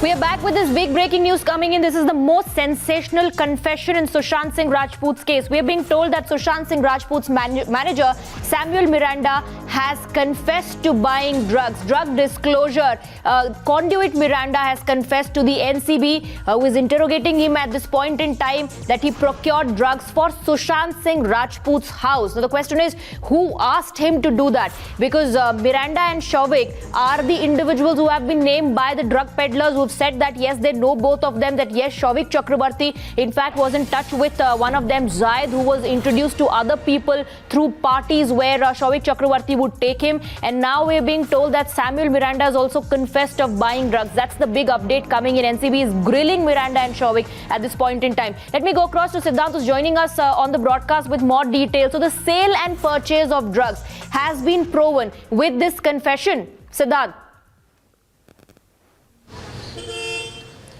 We are back with this big breaking news coming in. This is the most sensational confession in Suahnt Singh Rajput's case. We are being told that Suahnt Singh Rajput's manager, Samuel Miranda, has confessed to buying drugs. Drug disclosure. Conduit Miranda has confessed to the NCB, who is interrogating him at this point in time, that he procured drugs for Suahnt Singh Rajput's house. Now the question is, who asked him to do that? Because Miranda and Showik are the individuals who have been named by the drug peddlers, who've said that yes, they know both of them, that yes, Showik Chakraborty in fact was in touch with one of them, Zaid, who was introduced to other people through parties where Showik Chakraborty would take him. And now we're being told that Samuel Miranda has also confessed of buying drugs. That's the big update coming in. NCB is grilling Miranda and Showik at this point in time. Let me go across to Siddhant, who's joining us on the broadcast with more details. So the sale and purchase of drugs has been proven with this confession. Siddhant.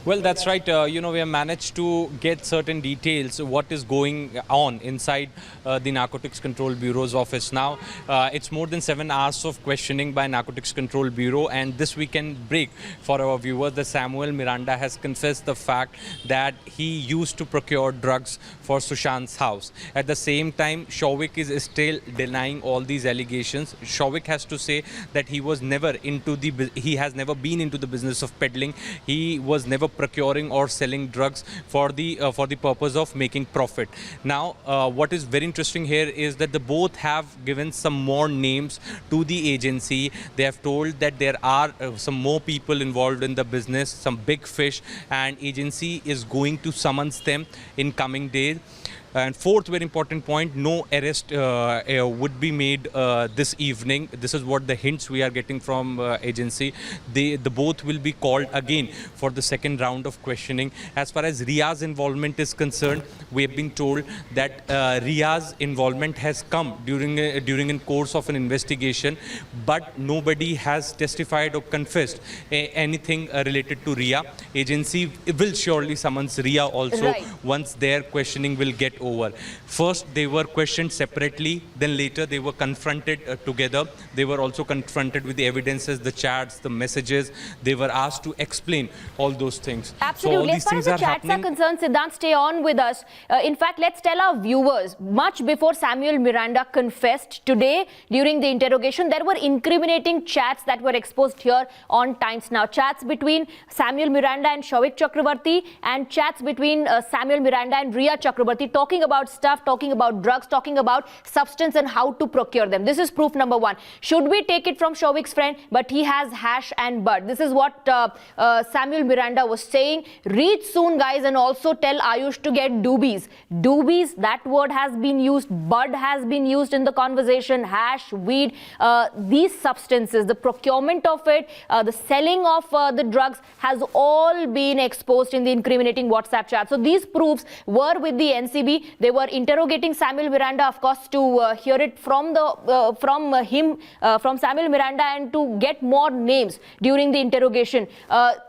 Well, that's right. We have managed to get certain details what is going on inside the Narcotics Control Bureau's office. Now, it's more than 7 hours of questioning by Narcotics Control Bureau, and this weekend break for our viewers, the Samuel Miranda has confessed the fact that he used to procure drugs for Suahnt's house. At the same time, Showik is still denying all these allegations. Showik has to say that he has never been into the business of peddling. He was never procuring or selling drugs for the purpose of making profit. Now, what is very interesting here is that the both have given some more names to the agency. They have told that there are some more people involved in the business, some big fish, and agency is going to summons them in coming days. And fourth very important point, no arrest would be made this evening. This is what the hints we are getting from agency. The both will be called again for the second round of questioning. As far as Rhea's involvement is concerned, we have been told that Rhea's involvement has come during in course of an investigation, but nobody has testified or confessed anything related to Rhea. Agency will surely summons Rhea also once their questioning will get over. First, they were questioned separately, then later they were confronted together. They were also confronted with the evidences, the chats, the messages. They were asked to explain all those things. Absolutely. So as far as the chats are concerned, Siddhant, stay on with us. In fact, let's tell our viewers, much before Samuel Miranda confessed today during the interrogation, there were incriminating chats that were exposed here on Times Now. Chats between Samuel Miranda and Showik Chakraborty, and chats between Samuel Miranda and Rhea Chakraborty, talking about stuff, talking about drugs, talking about substance and how to procure them. This is proof number one. Should we take it from Showik's friend? But he has hash and bud. This is what Samuel Miranda was saying. Reach soon, guys, and also tell Ayush to get doobies. Doobies, that word has been used. Bud has been used in the conversation. Hash, weed, these substances, the procurement of it, the selling of the drugs has all been exposed in the incriminating WhatsApp chat. So these proofs were with the NCB. They were interrogating Samuel Miranda, of course, to hear it from Samuel Miranda and to get more names during the interrogation.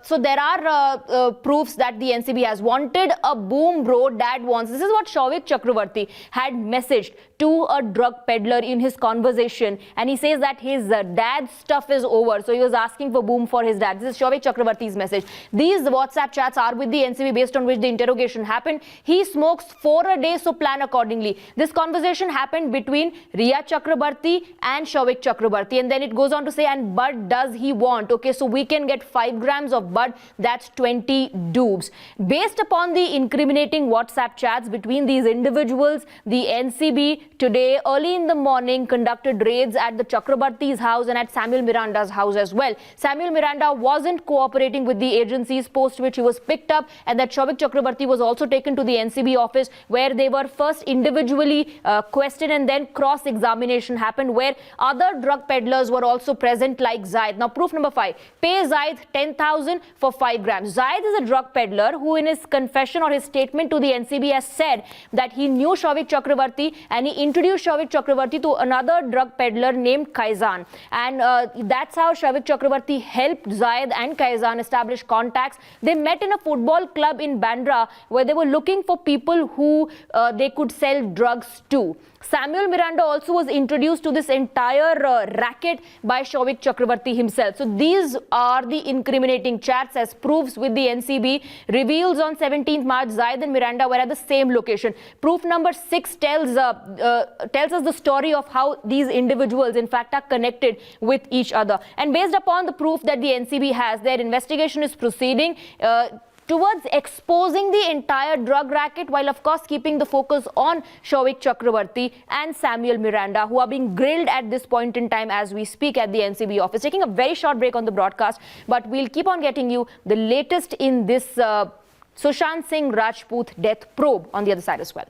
So there are proofs that the NCB has wanted a boom bro, dad wants. This is what Showik Chakraborty had messaged to a drug peddler in his conversation, and he says that his dad's stuff is over, so he was asking for boom for his dad. This is Showik Chakraborty's message. These WhatsApp chats are with the NCB, based on which the interrogation happened. He smokes 4 a day, so plan accordingly. This conversation happened between Rhea Chakraborty and Showik Chakraborty, and then it goes on to say, and bud does he want? Okay, so we can get 5 grams of bud, that's 20 doobs. Based upon the incriminating WhatsApp chats between these individuals, the NCB today early in the morning conducted raids at the Chakraborty's house and at Samuel Miranda's house as well. Samuel Miranda wasn't cooperating with the agencies, post which he was picked up, and that Showik Chakraborty was also taken to the NCB office, where they were first individually questioned, and then cross-examination happened, where other drug peddlers were also present, like Zaid. Now, proof number 5, pay Zaid 10,000 for 5 grams. Zaid is a drug peddler who in his confession or his statement to the NCB has said that he knew Showik Chakraborty and he introduced Showik Chakraborty to another drug peddler named Kaizan. And that's how Showik Chakraborty helped Zaid and Kaizan establish contacts. They met in a football club in Bandra, where they were looking for people who they could sell drugs to. Samuel Miranda also was introduced to this entire racket by Showik Chakraborty himself. So these are the incriminating chats as proofs with the NCB reveals on 17th March Zaid and Miranda were at the same location. Proof number 6 tells us the story of how these individuals in fact are connected with each other. And based upon the proof that the NCB has, their investigation is proceeding towards exposing the entire drug racket, while of course keeping the focus on Showik Chakraborty and Samuel Miranda, who are being grilled at this point in time as we speak at the NCB office. Taking a very short break on the broadcast, but we'll keep on getting you the latest in this Sushant Singh Rajput death probe on the other side as well.